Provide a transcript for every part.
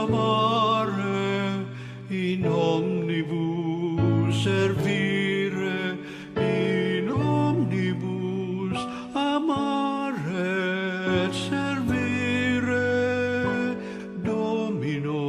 amare, in omnibus servire, in omnibus amare et servire, Domino.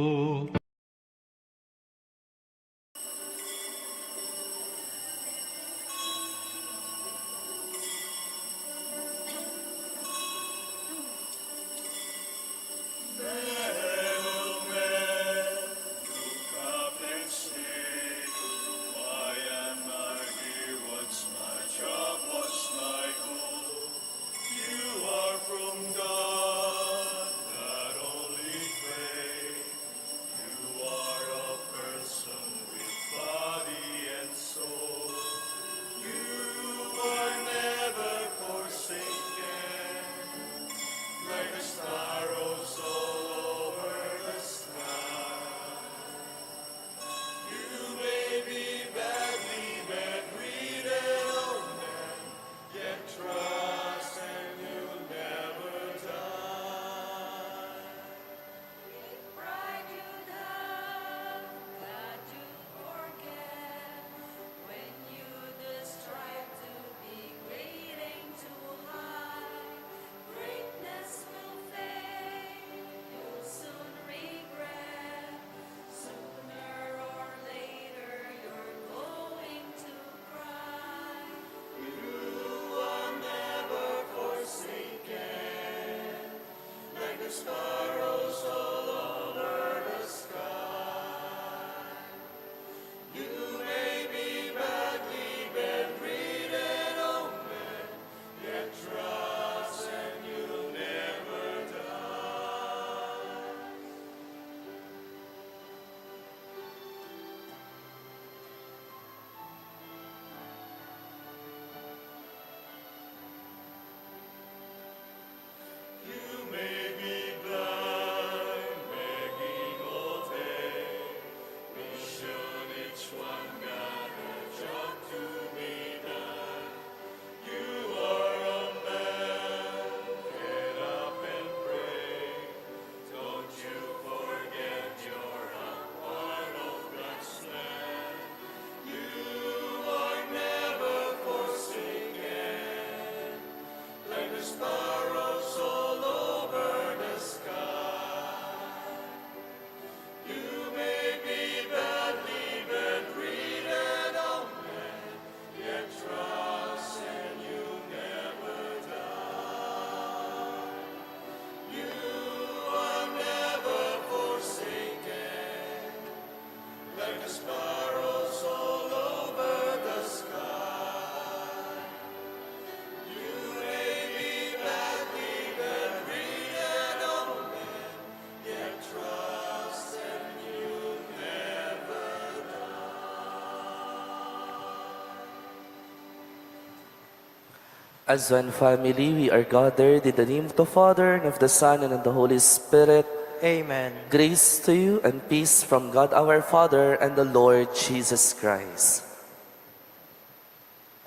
As one family, we are gathered in the name of the Father, and of the Son, and of the Holy Spirit. Amen. Grace to you and peace from God our Father and the Lord Jesus Christ.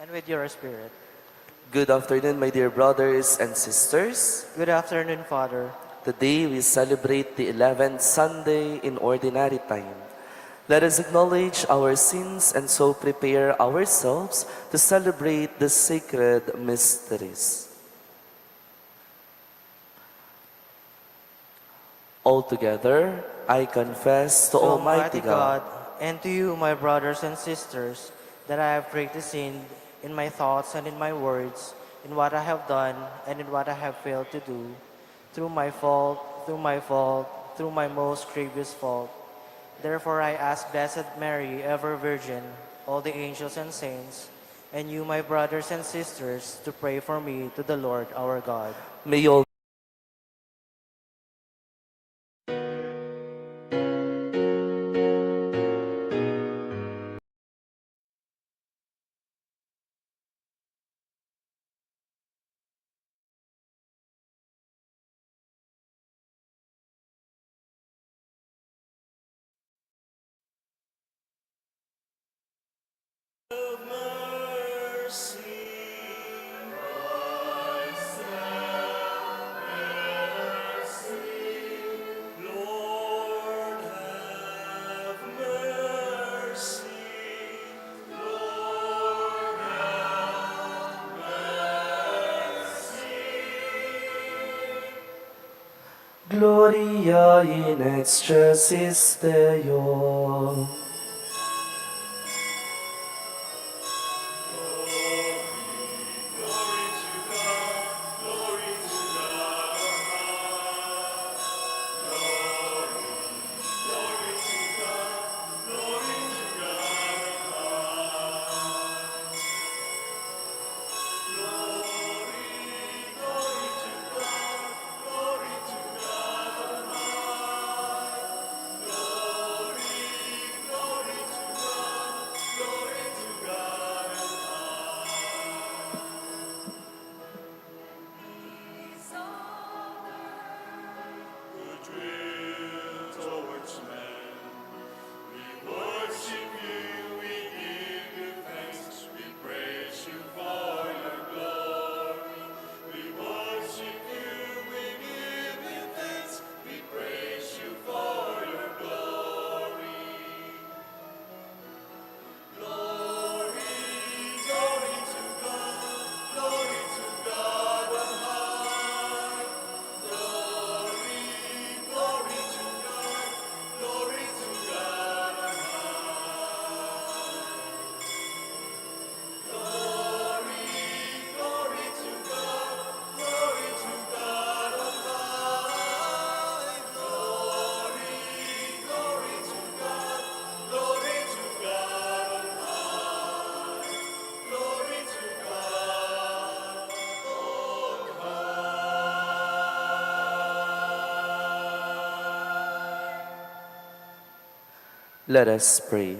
And with your spirit. Good afternoon, my dear brothers and sisters. Good afternoon, Father. Today we celebrate the 11th Sunday in Ordinary Time. Let us acknowledge our sins and so prepare ourselves to celebrate the sacred mysteries. Altogether, I confess to Almighty God and to you, my brothers and sisters, that I have greatly sinned in my thoughts and in my words, in what I have done and in what I have failed to do, through my fault, through my most grievous fault. Therefore I ask Blessed Mary, ever Virgin, all the angels and saints, and you, my brothers and sisters, to pray for me to the Lord our God. May all Gloria in excelsis Deo. Goodwill towards men. We worship you, we give you thanks, we praise you for your glory. We worship you, we give you thanks, we praise you for your glory. Glory, glory to God, glory to God on high. Glory, glory to God, glory to God on high. Glory, glory to God, glory to God on high. Glory, glory to God, glory to God on high. Glory to God on high. Let us pray.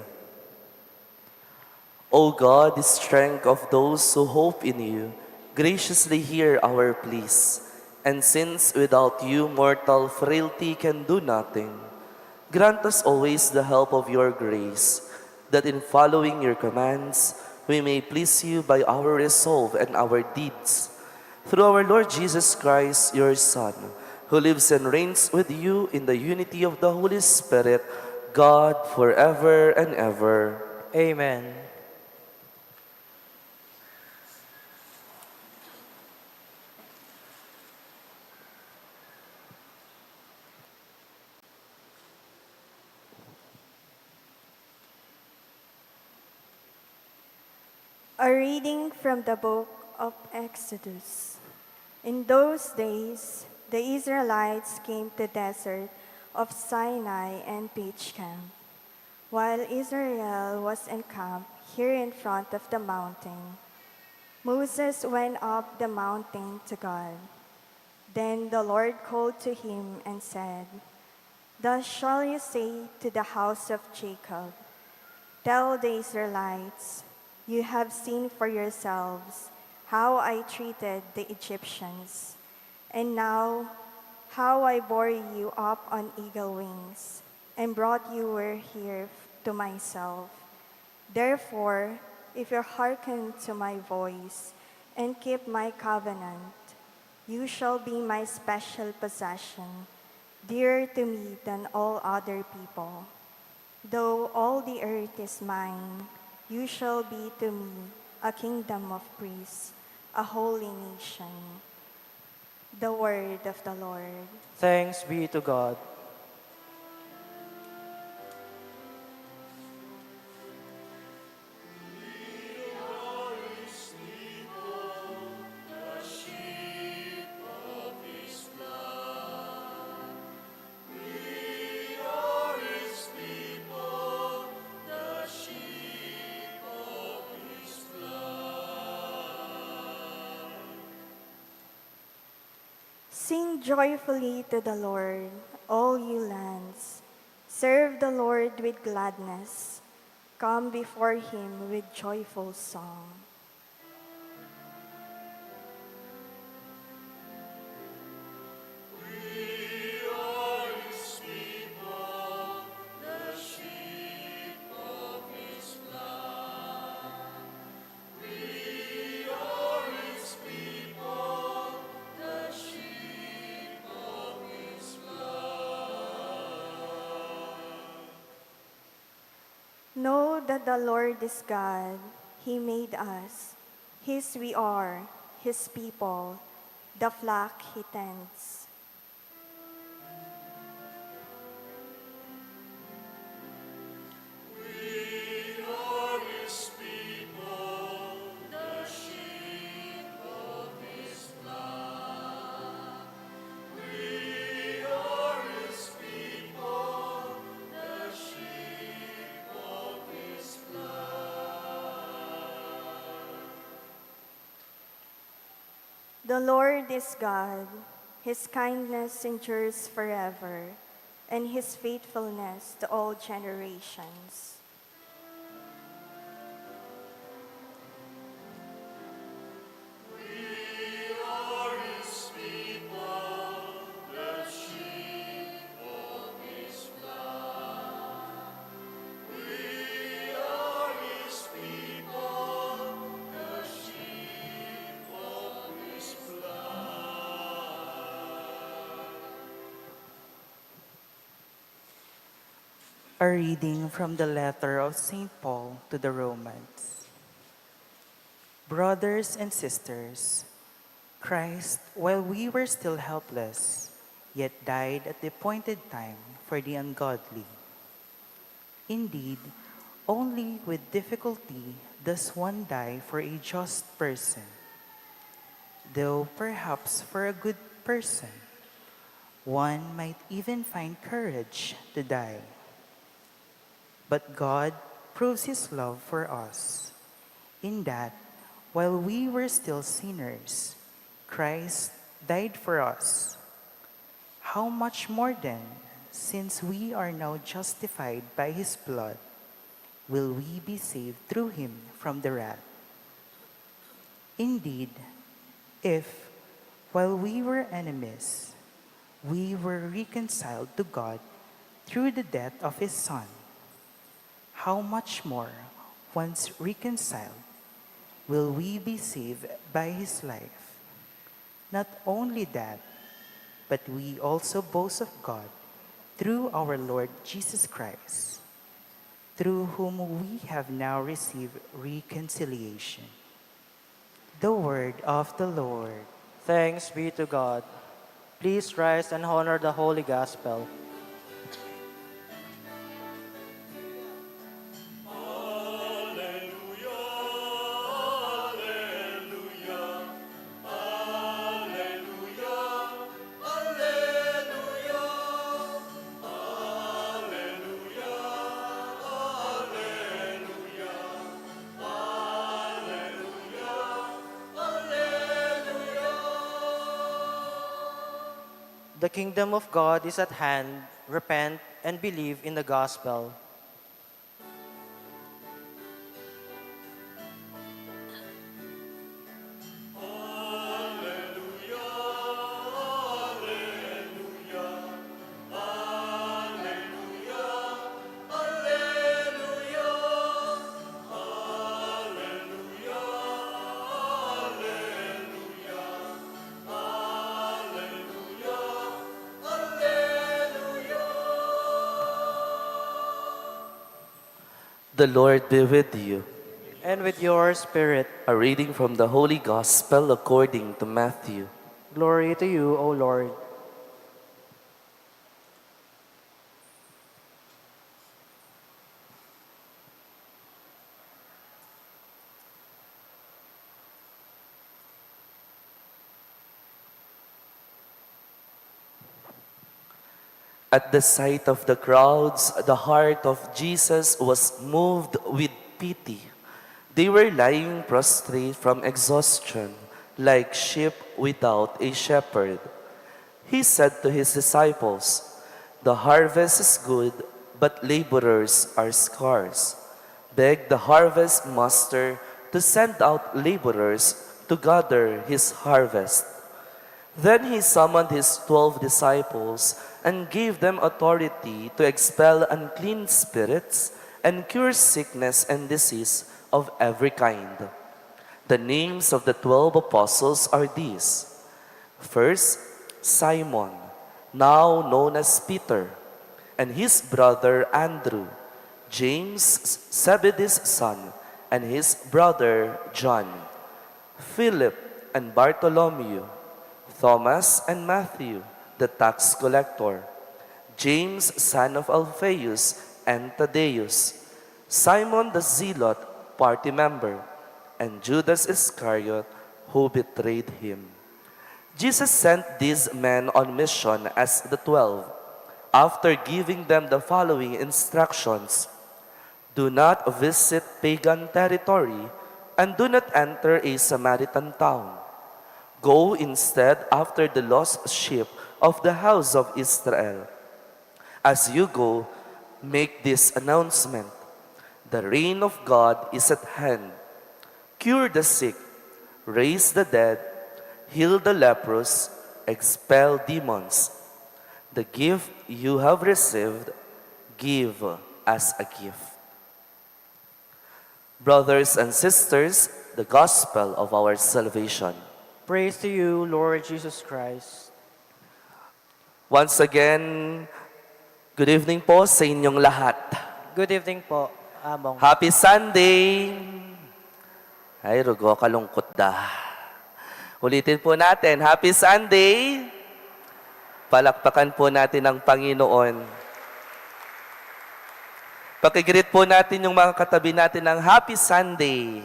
O God, the strength of those who hope in you, graciously hear our pleas. And since without you mortal frailty can do nothing, grant us always the help of your grace, that in following your commands we may please you by our resolve and our deeds. Through our Lord Jesus Christ, your Son, who lives and reigns with you in the unity of the Holy Spirit, God, forever and ever. Amen. A reading from the book of Exodus. In those days, the Israelites came to the desert of Sinai and pitched camp, while Israel was encamped here in front of the mountain. Moses went up the mountain to God. Then the Lord called to him and said, "Thus shall you say to the house of Jacob, tell the Israelites, you have seen for yourselves how I treated the Egyptians, and now how I bore you up on eagle wings and brought you here to myself. Therefore, if you hearken to my voice and keep my covenant, you shall be my special possession, dearer to me than all other people. Though all the earth is mine, you shall be to me a kingdom of priests, a holy nation." The word of the Lord. Thanks be to God. Sing joyfully to the Lord, all you lands. Serve the Lord with gladness. Come before him with joyful song. Know that the Lord is God. He made us. His we are, his people, the flock he tends. The Lord is God. His kindness endures forever, and his faithfulness to all generations. We are his people, the sheep of his flock. We are his people, the sheep of his flock. A reading from the letter of St. Paul to the Romans. Brothers and sisters, Christ, while we were still helpless, yet died at the appointed time for the ungodly. Indeed, only with difficulty does one die for a just person, though perhaps for a good person, one might even find courage to die. But God proves his love for us, in that, while we were still sinners, Christ died for us. How much more then, since we are now justified by his blood, will we be saved through him from the wrath? Indeed, if, while we were enemies, we were reconciled to God through the death of his Son, how much more, once reconciled, will we be saved by his life? Not only that, but we also boast of God through our Lord Jesus Christ, through whom we have now received reconciliation. The word of the Lord. Thanks be to God. Please rise and honor the Holy Gospel. The kingdom of God is at hand. Repent and believe in the gospel. The Lord be with you. And with your spirit, A reading from the Holy Gospel according to Matthew. glory to you, O Lord. At the sight of the crowds, the heart of Jesus was moved with pity. They were lying prostrate from exhaustion, like sheep without a shepherd. He said to his disciples, "The harvest is good, but laborers are scarce. Beg the harvest master to send out laborers to gather his harvest." Then he summoned his 12 disciples and gave them authority to expel unclean spirits and cure sickness and disease of every kind. The names of the 12 apostles are these. First, Simon, now known as Peter, and his brother Andrew, James, Zebedee's son, and his brother John, Philip and Bartholomew, Thomas and Matthew, the tax collector, James, son of Alphaeus and Thaddeus, Simon the Zealot, party member, and Judas Iscariot, who betrayed him. Jesus sent these men on mission as the 12, after giving them the following instructions: "Do not visit pagan territory, and do not enter a Samaritan town. Go instead after the lost sheep of the house of Israel. As you go, make this announcement. The reign of God is at hand. Cure the sick, raise the dead, heal the leprous, expel demons. The gift you have received, give as a gift. Brothers and sisters, the gospel of our salvation. Praise to you, Lord Jesus Christ. Once again, good evening po sa inyong lahat. Good evening po, Among. Happy Sunday! Ay, rugo, kalungkot da. Ulitin po natin, Happy Sunday! Palakpakan po natin ang Panginoon. Pakigreet po natin yung mga katabi natin ng Happy Sunday.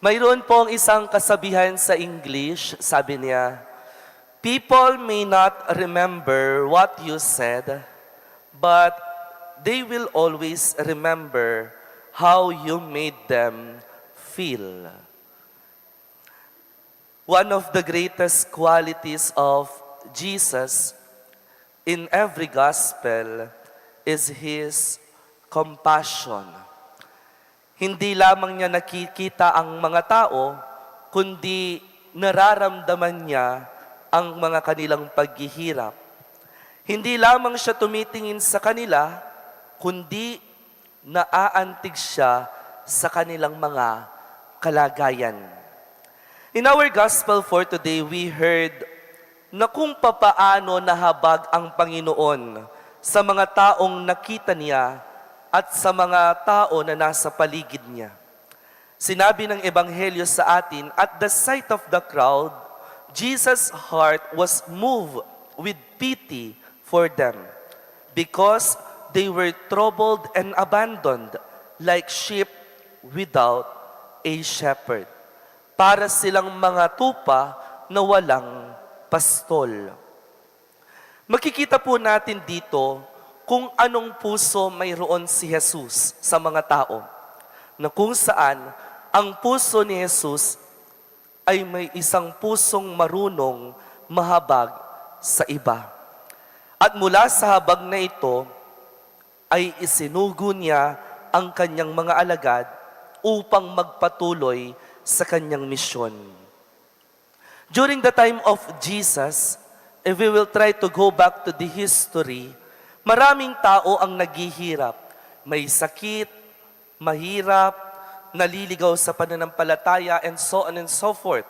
Mayroon pong isang kasabihan sa English, sabi niya, people may not remember what you said, but they will always remember how you made them feel. One of the greatest qualities of Jesus in every gospel is His compassion. Hindi lamang niya nakikita ang mga tao, kundi nararamdaman niya ang mga kanilang paghihirap. Hindi lamang siya tumitingin sa kanila, kundi naaantig siya sa kanilang mga kalagayan. In our gospel for today, we heard na kung papaano nahabag ang Panginoon sa mga taong nakita niya at sa mga tao na nasa paligid niya. Sinabi ng Ebanghelyo sa atin, at the sight of the crowd, Jesus' heart was moved with pity for them because they were troubled and abandoned like sheep without a shepherd. Para silang mga tupa na walang pastol. Makikita po natin dito kung anong puso mayroon si Jesus sa mga tao, na kung saan ang puso ni Jesus ay may isang pusong marunong mahabag sa iba. At mula sa habag na ito, ay isinugo niya ang kanyang mga alagad upang magpatuloy sa kanyang misyon. During the time of Jesus, if we will try to go back to the history, maraming tao ang naghihirap. May sakit, mahirap, naliligaw sa pananampalataya, and so on and so forth.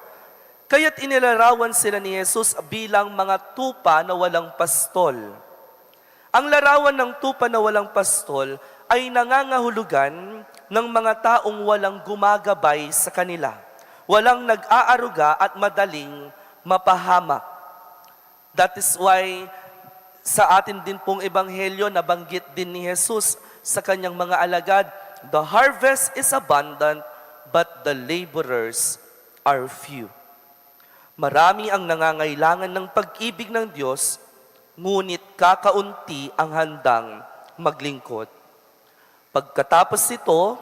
Kaya't inilarawan sila ni Jesus bilang mga tupa na walang pastol. Ang larawan ng tupa na walang pastol ay nangangahulugan ng mga taong walang gumagabay sa kanila. Walang nag-aaruga at madaling mapahamak. That is why sa atin din pong ebanghelyo, nabanggit din ni Jesus sa kanyang mga alagad, the harvest is abundant, but the laborers are few. Marami ang nangangailangan ng pag-ibig ng Diyos, ngunit kakaunti ang handang maglingkod. Pagkatapos ito,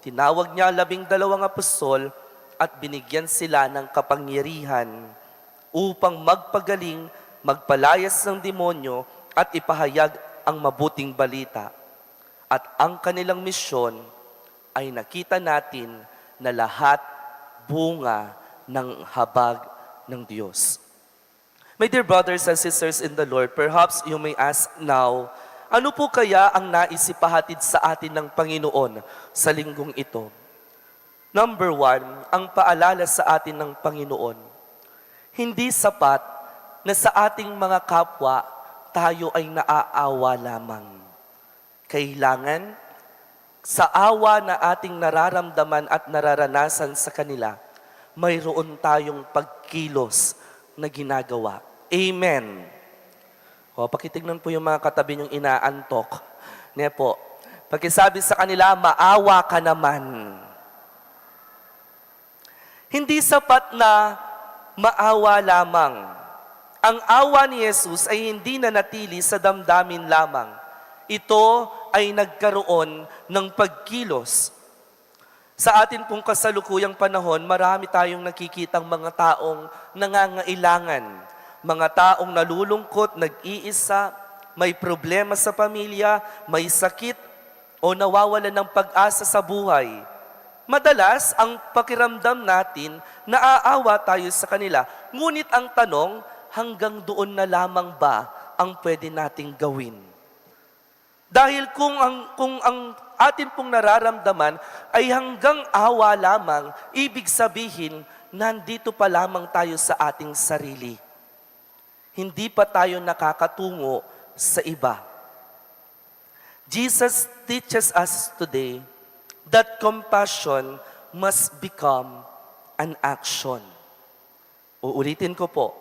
tinawag niya 12 apostol at binigyan sila ng kapangyarihan upang magpagaling, magpalayas ng demonyo at ipahayag ang mabuting balita. At ang kanilang misyon ay nakita natin na lahat bunga ng habag ng Diyos. My dear brothers and sisters in the Lord, perhaps you may ask now, ano po kaya ang naisipahatid sa atin ng Panginoon sa linggong ito? Number 1, ang paalala sa atin ng Panginoon. Hindi sapat na sa ating mga kapwa, tayo ay naaawa lamang. Kailangan, sa awa na ating nararamdaman at nararanasan sa kanila, mayroon tayong pagkilos na ginagawa. Amen. O, pakitignan po yung mga katabi niyong inaantok. Niya po, pakisabi sa kanila, maawa ka naman. Hindi sapat na maawa lamang. Ang awa ni Jesus ay hindi nanatili sa damdamin lamang. Ito ay nagkaroon ng pagkilos. Sa atin pong kasalukuyang panahon, marami tayong nakikitang mga taong nangangailangan, mga taong nalulungkot, nag-iisa, may problema sa pamilya, may sakit, o nawawalan ng pag-asa sa buhay. Madalas, ang pakiramdam natin, naaawa tayo sa kanila. Ngunit ang tanong, hanggang doon na lamang ba ang pwede nating gawin? Dahil kung ang atin pong nararamdaman ay hanggang awa lamang, ibig sabihin, nandito pa lamang tayo sa ating sarili. Hindi pa tayo nakakatungo sa iba. Jesus teaches us today that compassion must become an action. Uulitin ko po.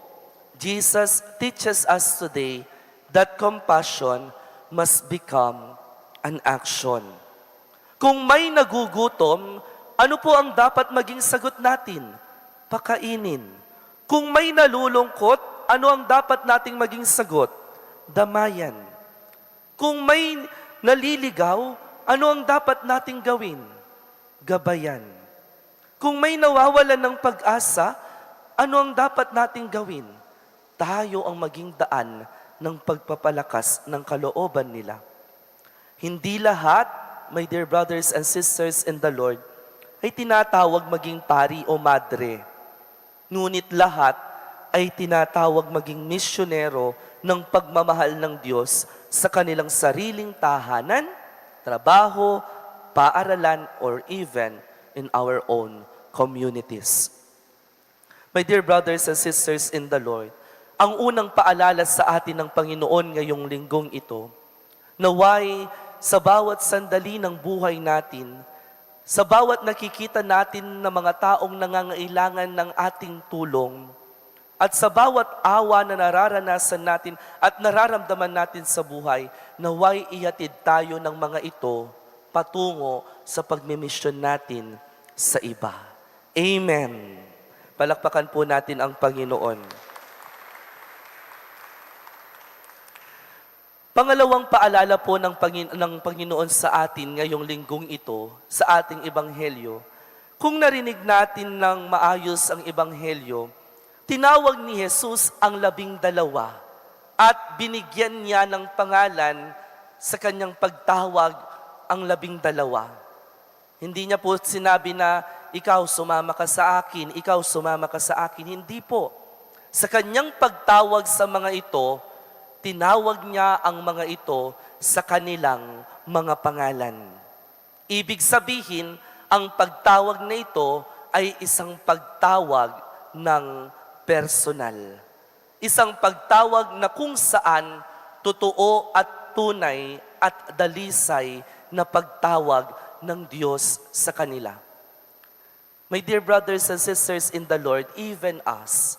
Jesus teaches us today that compassion must become an action. Kung may nagugutom, ano po ang dapat maging sagot natin? Pakainin. Kung may nalulungkot, ano ang dapat nating maging sagot? Damayan. Kung may naliligaw, ano ang dapat nating gawin? Gabayan. Kung may nawawalan ng pag-asa, ano ang dapat nating gawin? Tayo ang maging daan ng pagpapalakas ng kalooban nila. Hindi lahat, my dear brothers and sisters in the Lord, ay tinatawag maging pari o madre. Ngunit lahat ay tinatawag maging misyonero ng pagmamahal ng Diyos sa kanilang sariling tahanan, trabaho, paaralan, or even in our own communities. My dear brothers and sisters in the Lord, ang unang paalala sa atin ng Panginoon ngayong linggong ito, naway sa bawat sandali ng buhay natin, sa bawat nakikita natin na mga taong nangangailangan ng ating tulong, at sa bawat awa na nararanasan natin at nararamdaman natin sa buhay, naway ihatid tayo ng mga ito patungo sa pagmimisyon natin sa iba. Amen. Palakpakan po natin ang Panginoon. Pangalawang paalala po ng Panginoon sa atin ngayong linggong ito, sa ating ebanghelyo, kung narinig natin ng maayos ang ebanghelyo, tinawag ni Jesus ang 12 at binigyan niya ng pangalan sa kanyang pagtawag ang 12. Hindi niya po sinabi na, ikaw sumama ka sa akin, ikaw sumama ka sa akin. Hindi po. Sa kanyang pagtawag sa mga ito, tinawag niya ang mga ito sa kanilang mga pangalan. Ibig sabihin, ang pagtawag na ito ay isang pagtawag ng personal. Isang pagtawag na kung saan totoo at tunay at dalisay na pagtawag ng Diyos sa kanila. My dear brothers and sisters in the Lord, even us,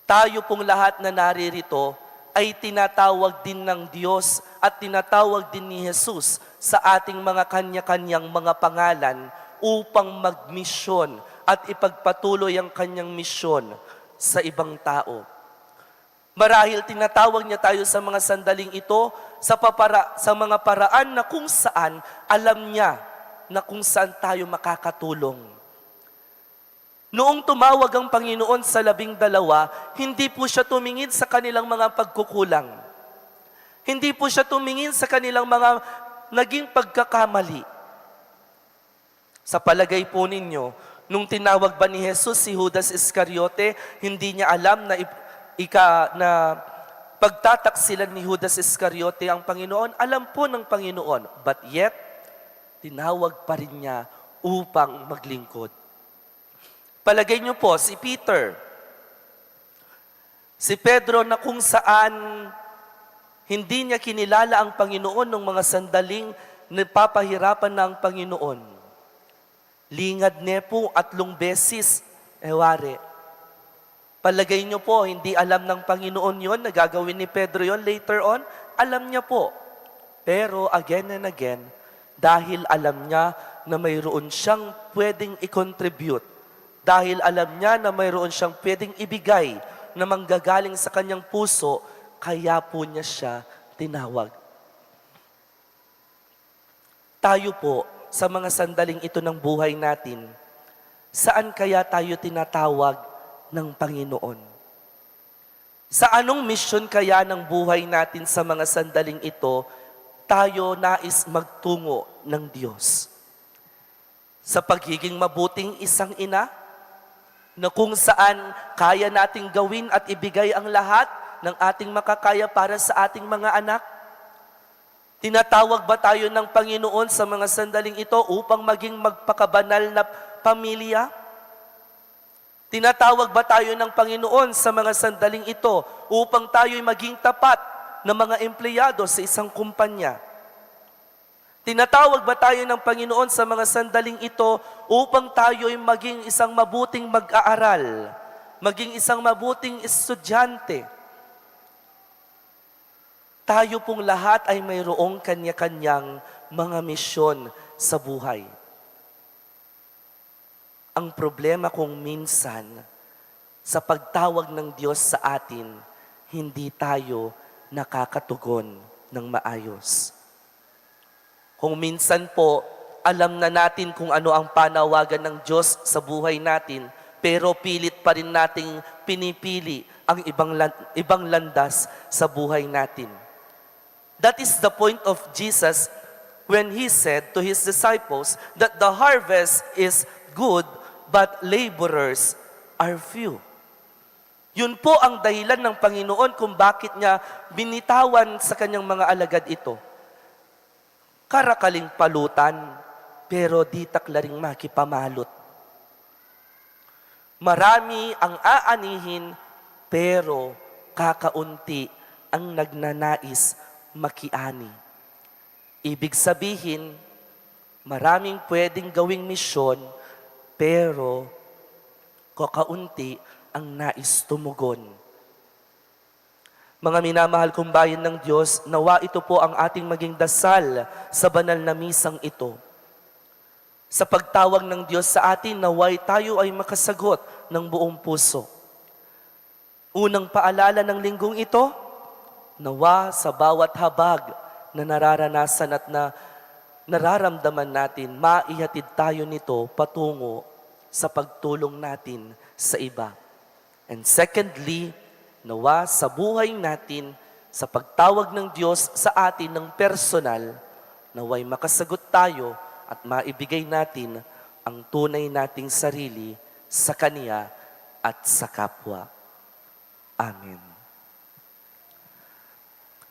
tayo pong lahat na naririto ay tinatawag din ng Diyos at tinatawag din ni Jesus sa ating mga kanya-kanyang mga pangalan upang magmisyon at ipagpatuloy ang kanyang misyon sa ibang tao. Marahil tinatawag niya tayo sa mga sandaling ito sa mga paraan na kung saan alam niya na kung saan tayo makakatulong. Noong tumawag ang Panginoon sa 12, hindi po siya tumingin sa kanilang mga pagkukulang. Hindi po siya tumingin sa kanilang mga naging pagkakamali. Sa palagay po ninyo, nung tinawag ba ni Jesus si Judas Iscariote, hindi niya alam na pagtataksilan ni Judas Iscariote ang Panginoon? Alam po ng Panginoon, but yet, tinawag pa rin niya upang maglingkod. Palagay niyo po, si Peter, si Pedro na kung saan hindi niya kinilala ang Panginoon ng mga sandaling napapahirapan na ang Panginoon. Lingad niya po 3 beses, wari. Palagay niyo po, hindi alam ng Panginoon yon na gagawin ni Pedro yon later on? Alam niya po. Pero again and again, dahil alam niya na mayroon siyang pwedeng i-contribute, dahil alam niya na mayroon siyang pwedeng ibigay na manggagaling sa kanyang puso, kaya po niya siya tinawag. Tayo po, sa mga sandaling ito ng buhay natin, saan kaya tayo tinatawag ng Panginoon? Sa anong misyon kaya ng buhay natin sa mga sandaling ito, tayo nais magtungo ng Diyos? Sa pagiging mabuting isang ina, na kung saan kaya nating gawin at ibigay ang lahat ng ating makakaya para sa ating mga anak? Tinatawag ba tayo ng Panginoon sa mga sandaling ito upang maging magpakabanal na pamilya? Tinatawag ba tayo ng Panginoon sa mga sandaling ito upang tayo'y maging tapat na mga empleyado sa isang kumpanya? Tinatawag ba tayo ng Panginoon sa mga sandaling ito upang tayo'y maging isang mabuting mag-aaral, maging isang mabuting estudyante? Tayo pong lahat ay mayroong kanya-kanyang mga misyon sa buhay. Ang problema kung minsan, sa pagtawag ng Diyos sa atin, hindi tayo nakakatugon ng maayos. Kung minsan po, alam na natin kung ano ang panawagan ng Diyos sa buhay natin, pero pilit pa rin nating pinipili ang ibang landas sa buhay natin. That is the point of Jesus when He said to His disciples that the harvest is good, but laborers are few. Yun po ang dahilan ng Panginoon kung bakit niya binitawan sa kanyang mga alagad ito. Karakaling palutan, pero di taklaring makipamalot. Marami ang aanihin, pero kakaunti ang nagnanais makiani. Ibig sabihin, maraming pwedeng gawing misyon, pero kakaunti ang nais tumugon. Mga minamahal kong bayan ng Diyos, nawa ito po ang ating maging dasal sa banal na misang ito. Sa pagtawag ng Diyos sa atin, naway tayo ay makasagot ng buong puso. Unang paalala ng linggong ito, nawa sa bawat habag na nararanasan at na nararamdaman natin, maihatid tayo nito patungo sa pagtulong natin sa iba. And secondly, nawa sa buhay natin, sa pagtawag ng Diyos sa atin ng personal, naway makasagot tayo at maibigay natin ang tunay nating sarili sa Kanya at sa kapwa. Amen.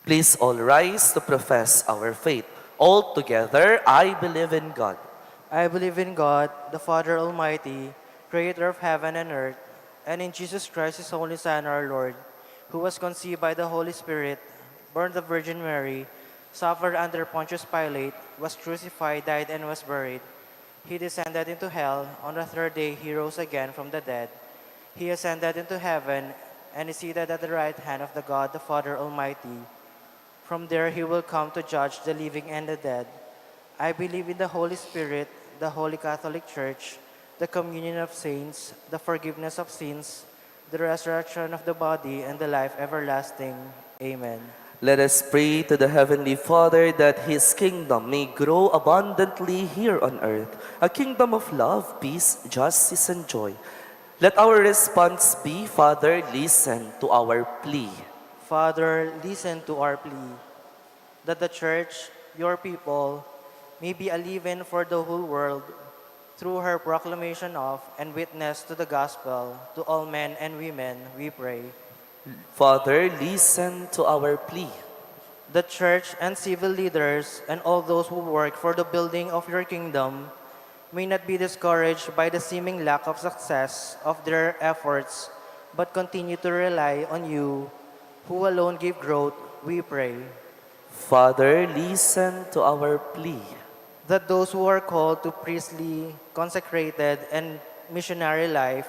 Please all rise to profess our faith. All together, I believe in God. I believe in God, the Father Almighty, creator of heaven and earth, and in Jesus Christ, His only Son, our Lord, who was conceived by the Holy Spirit, born of the Virgin Mary, suffered under Pontius Pilate, was crucified, died, and was buried. He descended into hell. On the third day, He rose again from the dead. He ascended into heaven and is seated at the right hand of the God, the Father Almighty. From there, He will come to judge the living and the dead. I believe in the Holy Spirit, the Holy Catholic Church, the communion of saints, the forgiveness of sins, the resurrection of the body, and the life everlasting. Amen. Let us pray to the Heavenly Father that His kingdom may grow abundantly here on earth, a kingdom of love, peace, justice, and joy. Let our response be, Father, listen to our plea. Father, listen to our plea, that the Church, your people, may be a leaven for the whole world through her proclamation of and witness to the gospel to all men and women, we pray. Father, listen to our plea. The Church and civil leaders and all those who work for the building of your kingdom may not be discouraged by the seeming lack of success of their efforts, but continue to rely on you, who alone give growth, we pray. Father, listen to our plea. That those who are called to priestly, consecrated, and missionary life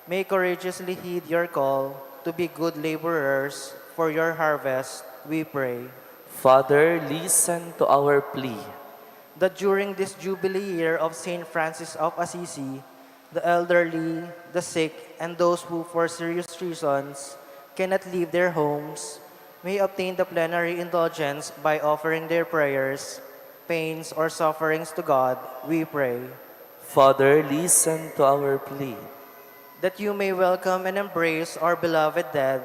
may courageously heed your call to be good laborers for your harvest, we pray. Father, listen to our plea. That during this Jubilee year of St. Francis of Assisi, the elderly, the sick, and those who for serious reasons cannot leave their homes may obtain the plenary indulgence by offering their prayers, pains, or sufferings to God, we pray. Father, listen to our plea. That you may welcome and embrace our beloved dead,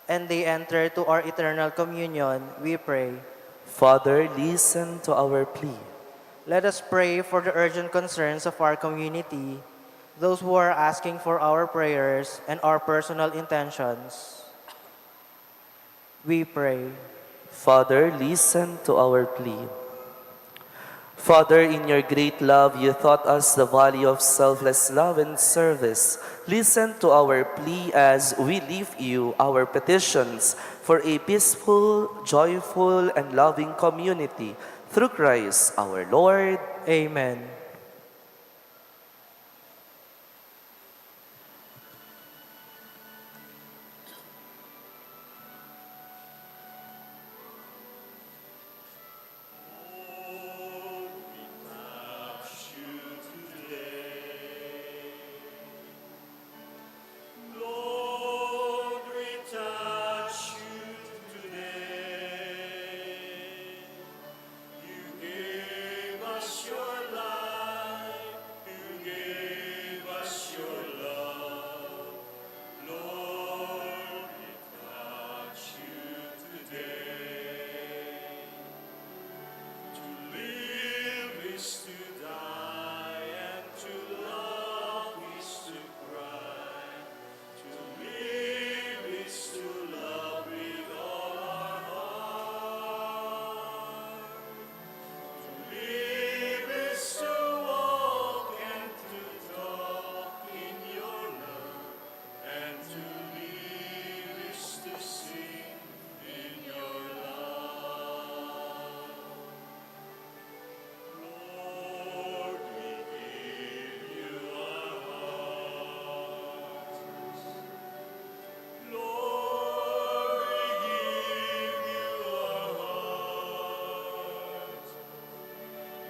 and they enter to our eternal communion, we pray. Father, listen to our plea. Let us pray for the urgent concerns of our community, those who are asking for our prayers and our personal intentions. We pray. Father, listen to our plea. Father, in your great love, you taught us the value of selfless love and service. Listen to our plea as we leave you our petitions for a peaceful, joyful, and loving community. Through Christ our Lord. Amen. Lord, we touch you today. You gave us your life, you gave us your love. Lord, we touch you today. To live is to die, and to love is to cry. To live is to love with all our heart. To live is to walk and to talk in your love, and to live is to sing in your love. Lord, we give you our hearts. Lord, we give you our hearts.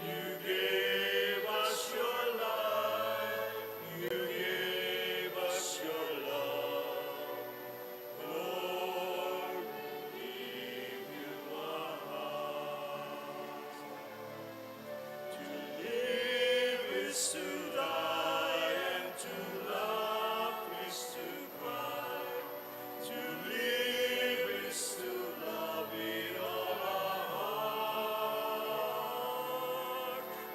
You gave us your life, you gave us your love. Lord, we give you our hearts. To live is to die, and to love is to cry. To live is to love with all our heart.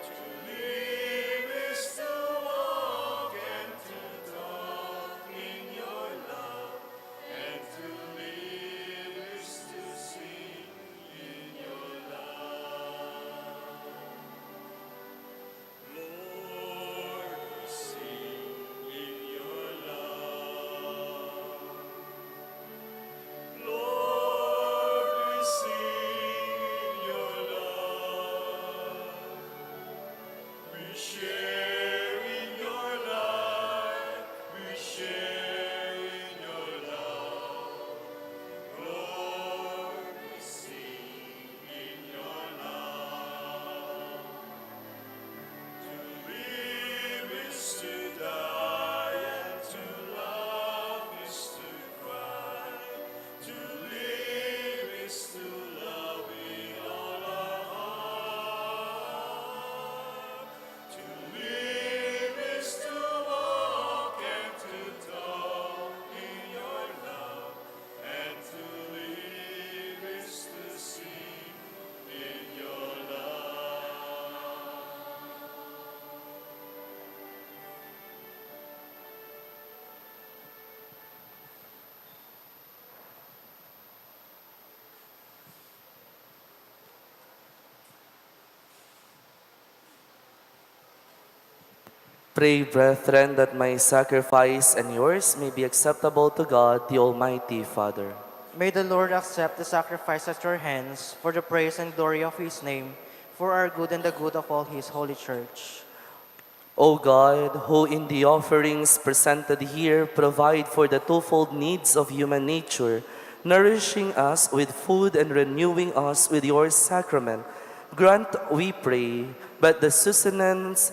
To live is to walk and to talk in your love, and to live is to sing in your love. Lord, we sing in your love. Lord, we sing in your love. We share in your life. We share in your love. Lord, we sing in your love. To live is to die, and to love is to cry. To live is to love with all our heart. To live is to walk and to talk in your love, and to live is to sing in your love. Pray, brethren, that my sacrifice and yours may be acceptable to God, the Almighty Father. May the Lord accept the sacrifice at your hands for the praise and glory of his name, for our good and the good of all his holy church. O God, who in the offerings presented here provide for the twofold needs of human nature, nourishing us with food and renewing us with your sacrament, grant, we pray, that the sustenance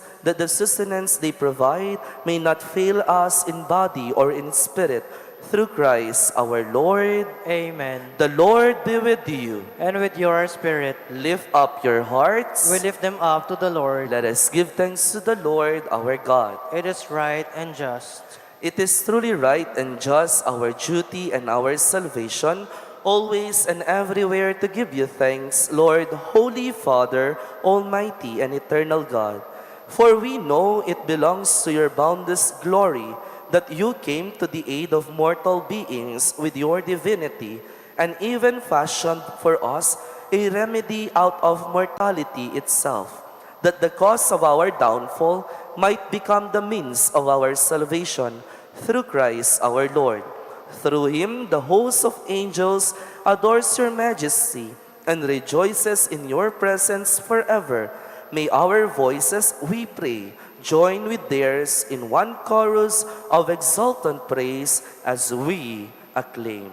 they provide may not fail us in body or in spirit, through Christ our Lord. Amen. The Lord be with you. And with your spirit, Lift up your hearts. we lift them up to the Lord. Let us give thanks to the Lord our God. It is right and just. It is truly right and just, our duty and our salvation, always and everywhere to give you thanks, Lord, Holy Father, Almighty and Eternal God. For we know it belongs to your boundless glory that you came to the aid of mortal beings with your divinity, and even fashioned for us a remedy out of mortality itself, that the cause of our downfall might become the means of our salvation through Christ our Lord. Through him, the host of angels adores your majesty and rejoices in your presence forever. May our voices, we pray, join with theirs in one chorus of exultant praise as we acclaim.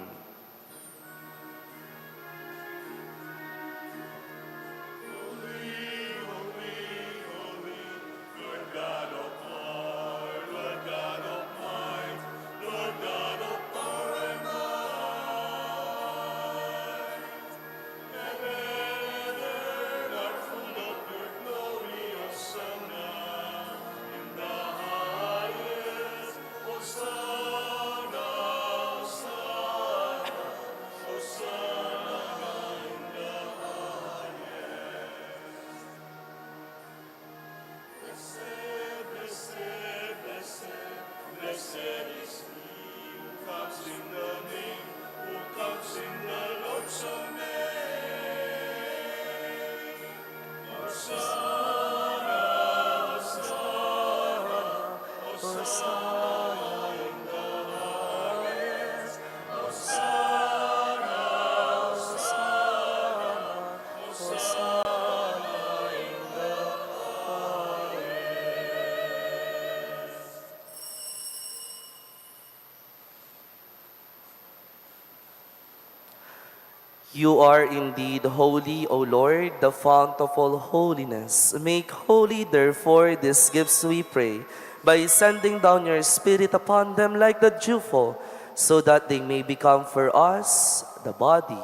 You are indeed holy, O Lord, the fount of all holiness. Make holy, therefore, these gifts, we pray, by sending down your Spirit upon them like the dewfall, so that they may become for us the body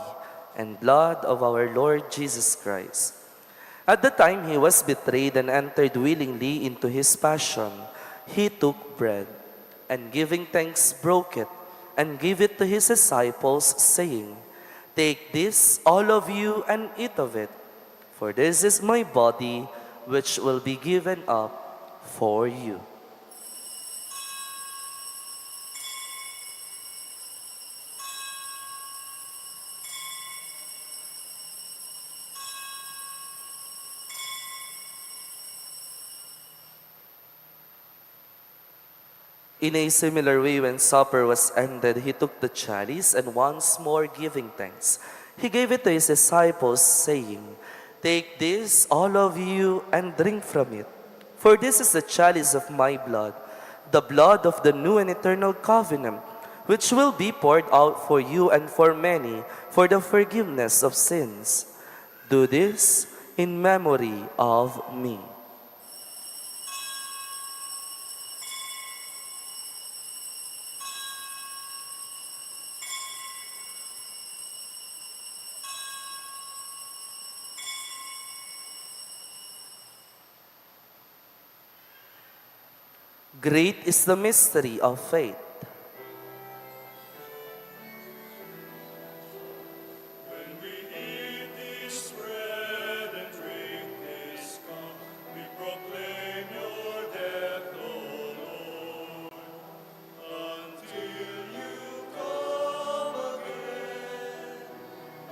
and blood of our Lord Jesus Christ. At the time he was betrayed and entered willingly into his passion, he took bread, and giving thanks broke it, and gave it to his disciples, saying, "Take this, all of you, and eat of it, for this is my body, which will be given up for you." In a similar way, when supper was ended, he took the chalice, and once more giving thanks, he gave it to his disciples, saying, "Take this, all of you, and drink from it. For this is the chalice of my blood, the blood of the new and eternal covenant, which will be poured out for you and for many for the forgiveness of sins. Do this in memory of me." Great is the mystery of faith. When we eat this bread and drink this cup, we proclaim your death, O Lord, until you come again.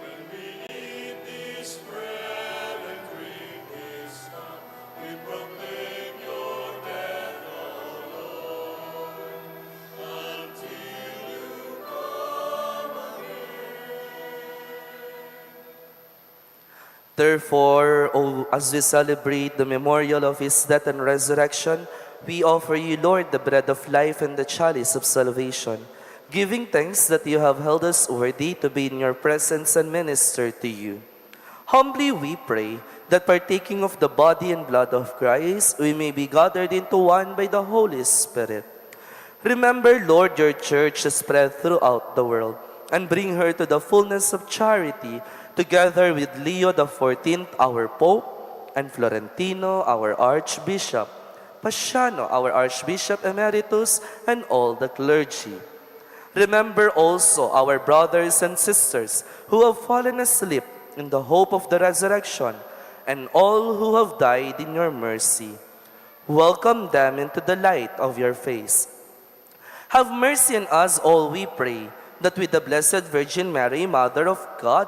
When we eat this bread and drink this cup, we proclaim your death, O Lord, until you come again. Therefore, as we celebrate the memorial of his death and resurrection, we offer you, Lord, the bread of life and the chalice of salvation, giving thanks that you have held us worthy to be in your presence and minister to you. Humbly we pray that partaking of the body and blood of Christ, we may be gathered into one by the Holy Spirit. Remember, Lord, your church is spread throughout the world, and bring her to the fullness of charity, together with Leo the 14th, our Pope, and Florentino, our Archbishop, Paciano, our Archbishop Emeritus, and all the clergy. Remember also our brothers and sisters who have fallen asleep in the hope of the resurrection, and all who have died in your mercy. Welcome them into the light of your face. Have mercy on us all, we pray, that with the Blessed Virgin Mary, Mother of God,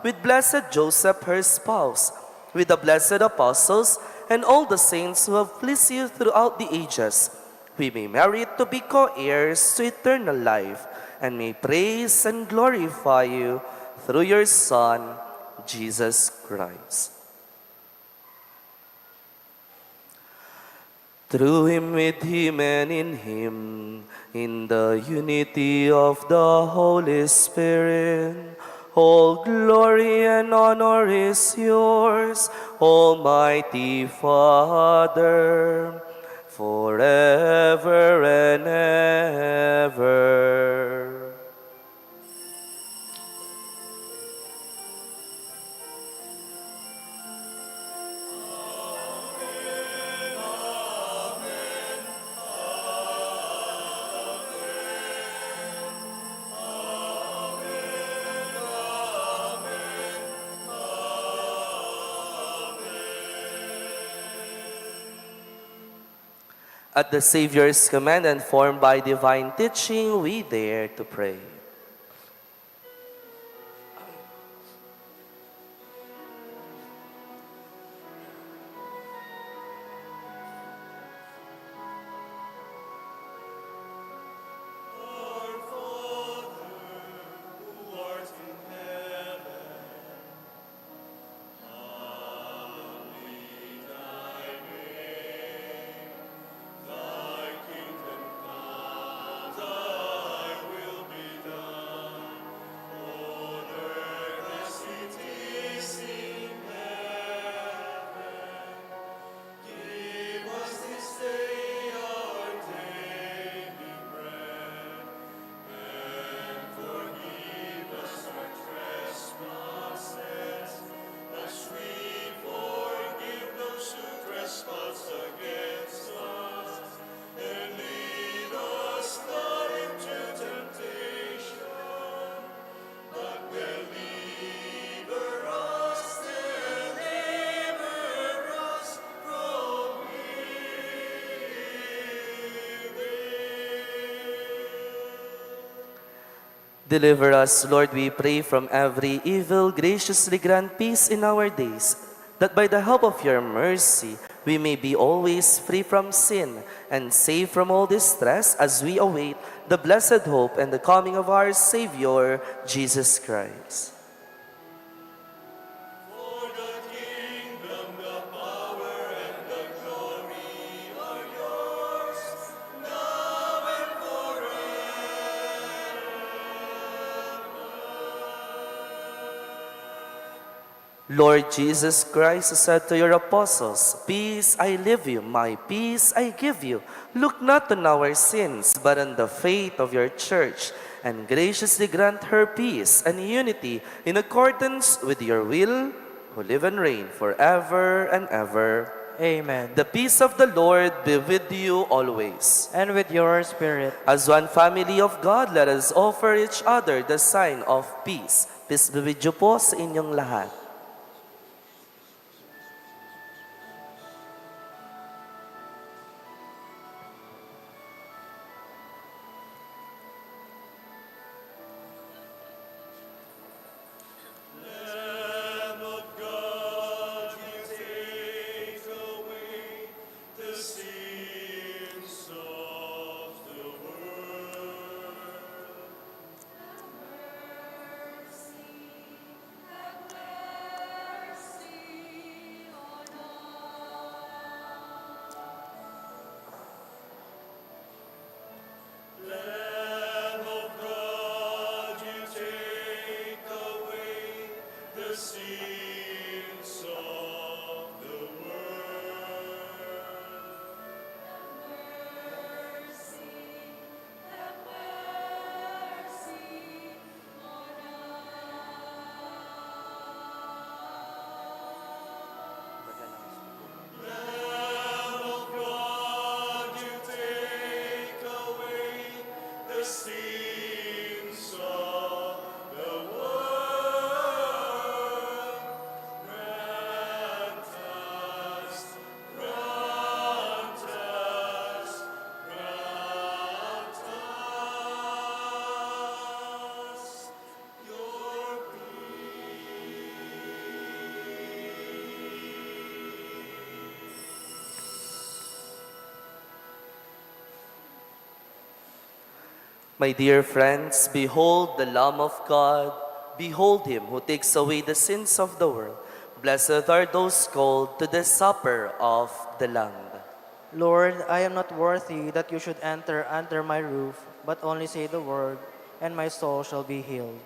with blessed Joseph, her spouse, with the blessed apostles, and all the saints who have pleased you throughout the ages, we may merit to be co-heirs to eternal life, and may praise and glorify you through your Son, Jesus Christ. Through him, with him, and in him, in the unity of the Holy Spirit, all glory and honor is yours, Almighty Father, forever and ever. At the Savior's command and formed by divine teaching, we dare to pray. Deliver us, Lord, we pray, from every evil. Graciously grant peace in our days, that by the help of your mercy we may be always free from sin and safe from all distress as we await the blessed hope and the coming of our Savior, Jesus Christ. For the kingdom, the power, and the glory are yours, now and forever. Lord Jesus Christ said to your apostles, "Peace I leave you, my peace I give you. Look not on our sins, but on the faith of your church, and graciously grant her peace and unity in accordance with your will, who live and reign forever and ever." Amen. The peace of the Lord be with you always. And with your spirit. As one family of God, let us offer each other the sign of peace. Peace be with you po sa inyong lahat. Lamb of God, you take away the sins of the world. Lamb of God, you take away the sins of the world. My dear friends, behold the Lamb of God. Behold him who takes away the sins of the world. Blessed are those called to the supper of the Lamb. Lord, I am not worthy that you should enter under my roof, but only say the word, and my soul shall be healed.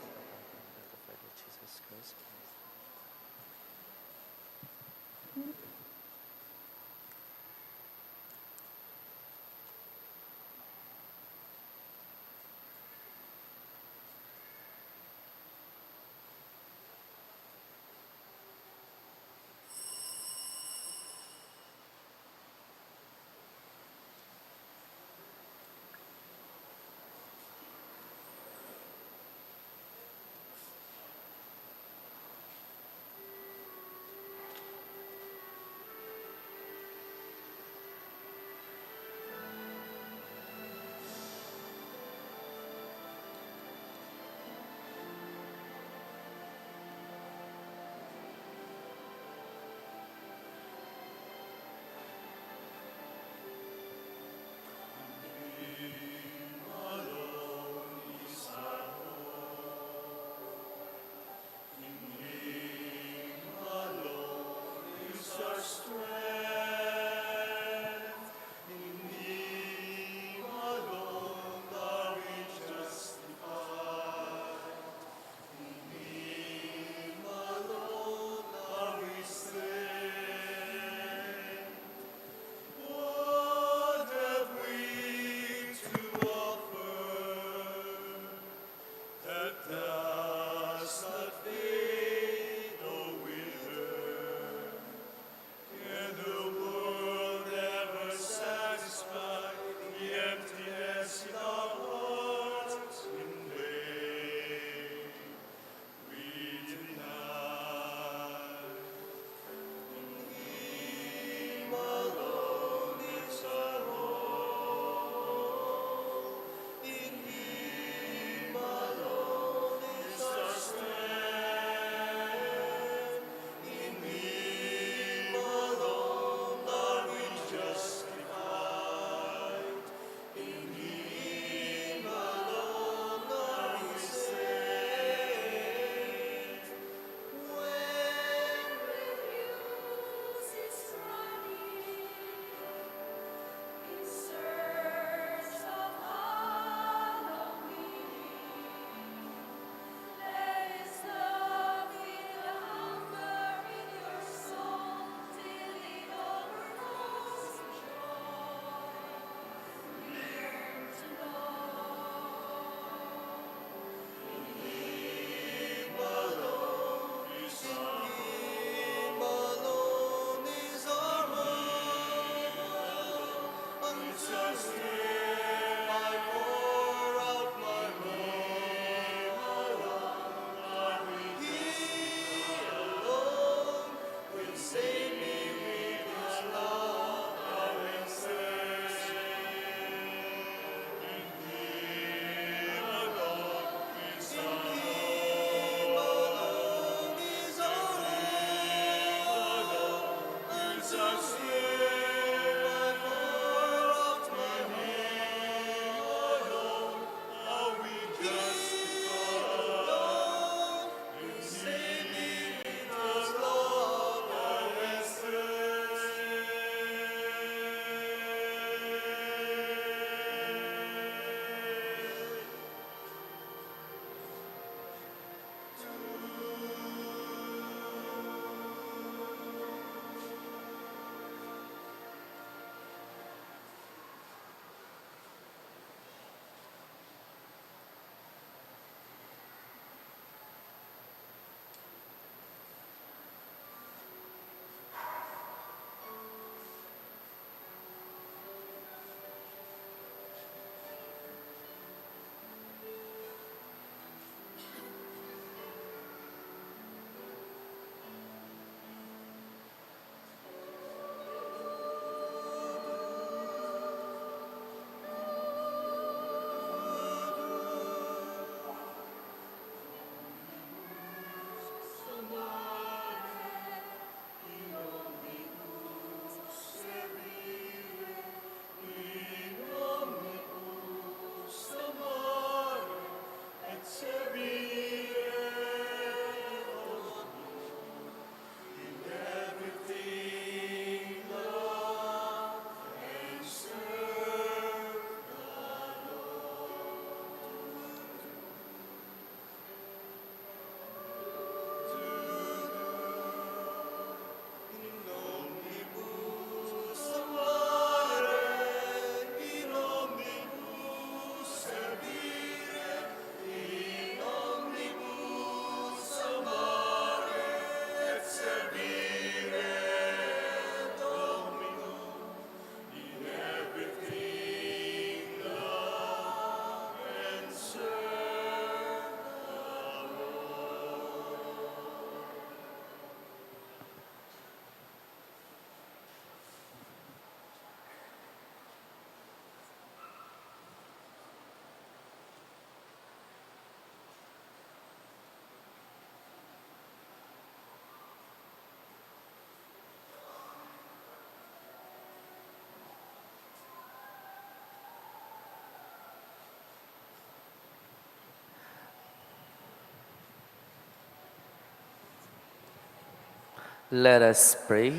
Let us pray.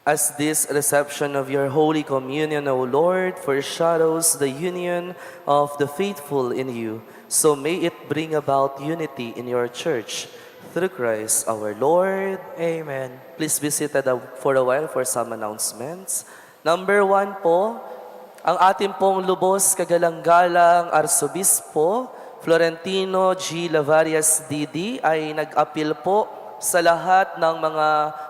As this reception of your Holy Communion, O Lord, foreshadows the union of the faithful in you, so may it bring about unity in your church. Through Christ our Lord. Amen. Please be seated for a while for some announcements. Number 1 po, ang ating pong lubos kagalang-galang Arsobispo Florentino G. Lavarias D.D. ay nag-apil po sa lahat ng mga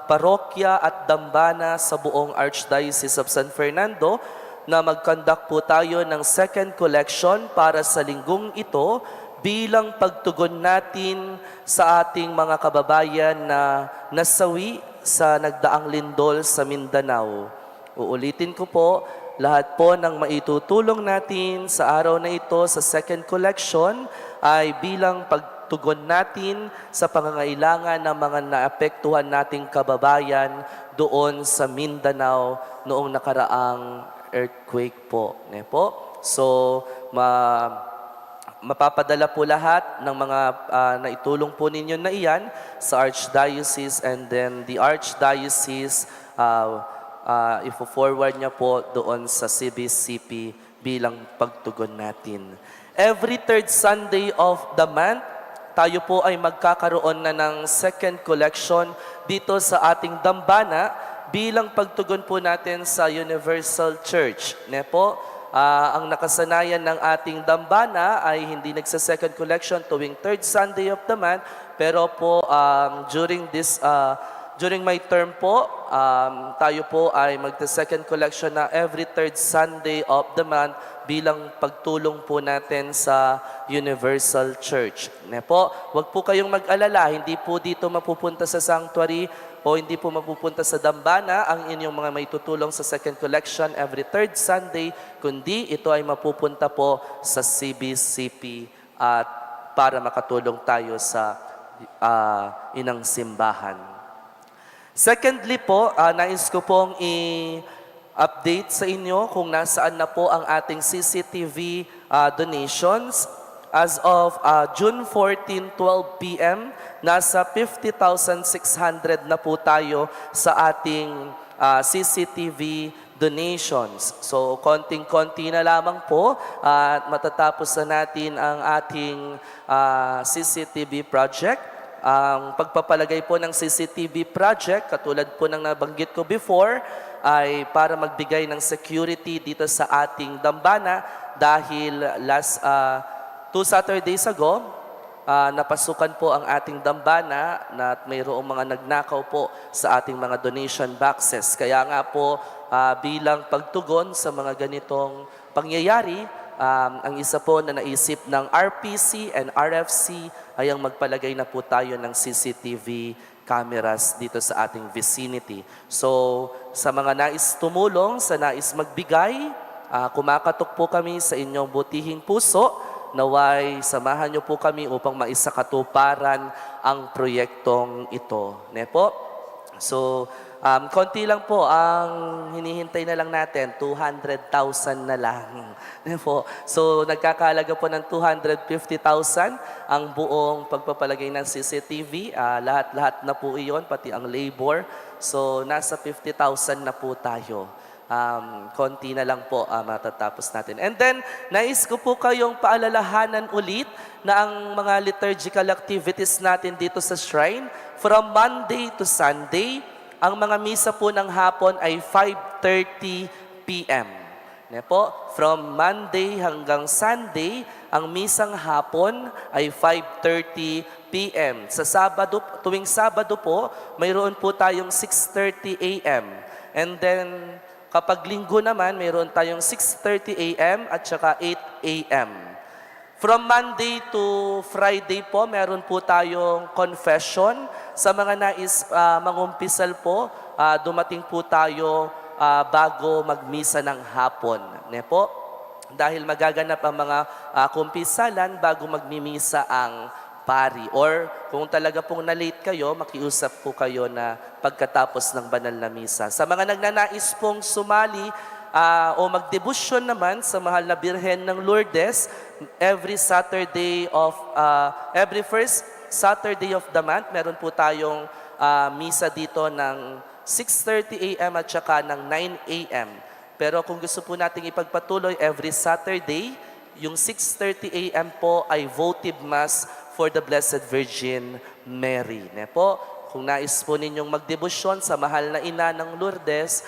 parokya at dambana sa buong Archdiocese of San Fernando na mag-conduct po tayo ng second collection para sa linggong ito bilang pagtugon natin sa ating mga kababayan na nasawi sa nagdaang lindol sa Mindanao. Uulitin ko po, lahat po ng maitutulong natin sa araw na ito sa second collection ay bilang pagtugon natin sa pangangailangan ng mga naapektuhan nating kababayan doon sa Mindanao noong nakaraang earthquake po. So, mapapadala po lahat ng mga naitulong po ninyo na iyan sa Archdiocese, and then the Archdiocese ifo-forward niya po doon sa CBCP bilang pagtugon natin. Every third Sunday of the month, tayo po ay magkakaroon na ng second collection dito sa ating dambana bilang pagtugon po natin sa Universal Church. Ang nakasanayan ng ating dambana ay hindi nagsa-second collection tuwing third Sunday of the month, pero po during my term po, tayo po ay magta-second collection na every third Sunday of the month bilang pagtulong po natin sa Universal Church. Huwag po kayong mag-alala, hindi po dito mapupunta sa sanctuary o hindi po mapupunta sa dambana ang inyong mga maitutulong sa second collection every third Sunday, kundi ito ay mapupunta po sa CBCP at para makatulong tayo sa inang simbahan. Secondly po, nais ko pong i-update sa inyo kung nasaan na po ang ating CCTV donations. As of June 14, 12 p.m., nasa 50,600 na po tayo sa ating CCTV donations. So, konting-konti na lamang po at matatapos na natin ang ating CCTV project. Ang pagpapalagay po ng CCTV project, katulad po ng nabanggit ko before, ay para magbigay ng security dito sa ating dambana dahil last 2 Saturdays ago, napasukan po ang ating dambana at mayroong mga nagnakaw po sa ating mga donation boxes. Kaya nga po bilang pagtugon sa mga ganitong pangyayari, ang isa po na naisip ng RPC and RFC ay ang magpalagay na po tayo ng CCTV cameras dito sa ating vicinity. So, sa mga nais tumulong, sa nais magbigay, kumakatok po kami sa inyong butihing puso. Naway, samahan niyo po kami upang maisakatuparan ang proyektong ito. So, konti lang po ang hinihintay na lang natin, 200,000 na lang. So, nagkakalaga po ng 250,000 ang buong pagpapalagay ng CCTV. Lahat-lahat na po iyon, pati ang labor. So, nasa 50,000 na po tayo. Konti na lang po matatapos natin. And then, nais ko po kayong paalalahanan ulit na ang mga liturgical activities natin dito sa shrine, from Monday to Sunday, ang mga misa po ng hapon ay 5:30 p.m. From Monday hanggang Sunday, ang misang hapon ay 5:30 p.m. Tuwing Sabado po, mayroon po tayong 6:30 a.m. And then, kapag Linggo naman, mayroon tayong 6:30 a.m. at saka 8 a.m. From Monday to Friday po, meron po tayong confession. Sa mga nais mangumpisal po, dumating po tayo bago magmisa ng hapon. Dahil magaganap ang mga kumpisalan bago magmimisa ang pari. Or kung talaga pong na-late kayo, makiusap po kayo na pagkatapos ng banal na misa. Sa mga nagnanais pong sumali o magdebusyon naman sa mahal na Birhen ng Lourdes every first Saturday of the month. Meron po tayong misa dito ng 6:30 a.m. at saka ng 9 a.m. Pero kung gusto po nating ipagpatuloy every Saturday, yung 6:30 a.m. po ay votive mass for the Blessed Virgin Mary. Po, kung nais po ninyong magdebosyon sa mahal na ina ng Lourdes,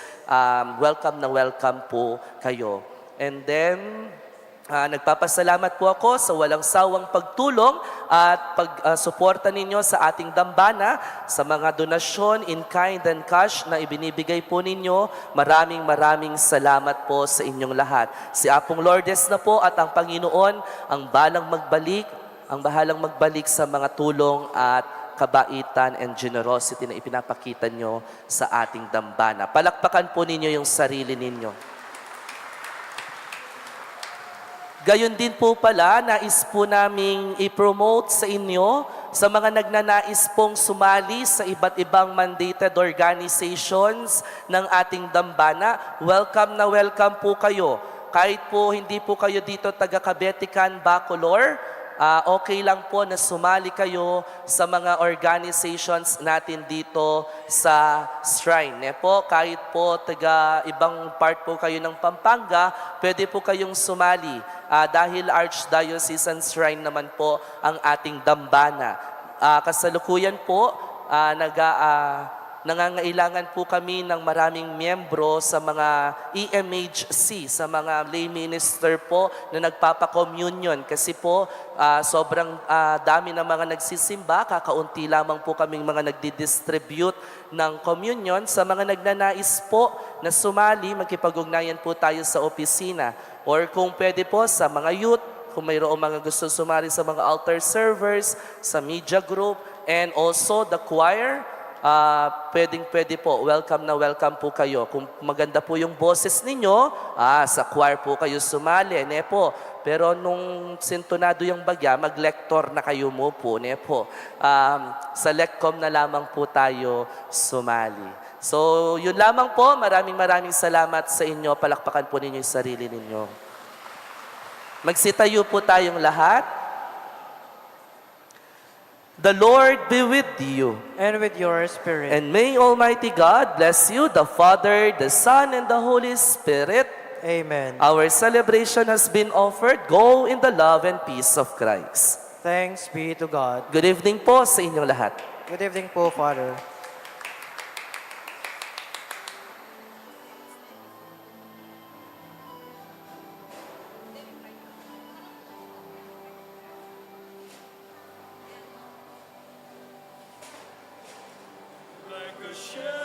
welcome na welcome po kayo. And then, nagpapasalamat po ako sa walang sawang pagtulong at pagsuporta ninyo sa ating dambana, sa mga donasyon in kind and cash na ibinibigay po ninyo. Maraming salamat po sa inyong lahat. Si Apong Lourdes na po at ang Panginoon ang bahalang magbalik sa mga tulong at kabaitan and generosity na ipinapakita nyo sa ating dambana. Palakpakan po ninyo yung sarili ninyo. Gayon din po pala, nais po naming i-promote sa inyo sa mga nagnanais pong sumali sa iba't ibang mandated organizations ng ating dambana. Welcome na welcome po kayo. Kahit po hindi po kayo dito taga Cabetican, Bacolor, okay lang po na sumali kayo sa mga organizations natin dito sa Shrine. Po, kahit po taga ibang part po kayo ng Pampanga, pwede po kayong sumali dahil Archdiocesan Shrine naman po ang ating dambana. Kasalukuyan po, nangangailangan po kami ng maraming miyembro sa mga EMHC, sa mga lay minister po na nagpapa-communion. Kasi po, sobrang dami ng mga nagsisimba, kakaunti lamang po kaming mga nagdi-distribute ng communion. Sa mga nagnanais po na sumali, magkipag-ugnayan po tayo sa opisina. Or kung pwede po sa mga youth, kung mayroong mga gusto sumali sa mga altar servers, sa media group, and also the choir, pwede po. Welcome na welcome po kayo. Kung maganda po yung boses ninyo, sa choir po kayo sumali. Po. Pero nung sintonado yung bagya, mag-lector na kayo mo po. Po. Sa LECCOM na lamang po tayo sumali. So, yun lamang po. Maraming salamat sa inyo. Palakpakan po ninyo yung sarili ninyo. Magsitayo po tayong lahat. The Lord be with you. And with your spirit. And may Almighty God bless you, the Father, the Son, and the Holy Spirit. Amen. Our celebration has been offered. Go in the love and peace of Christ. Thanks be to God. Good evening po sa inyong lahat. Good evening po, Father. Like a shepherd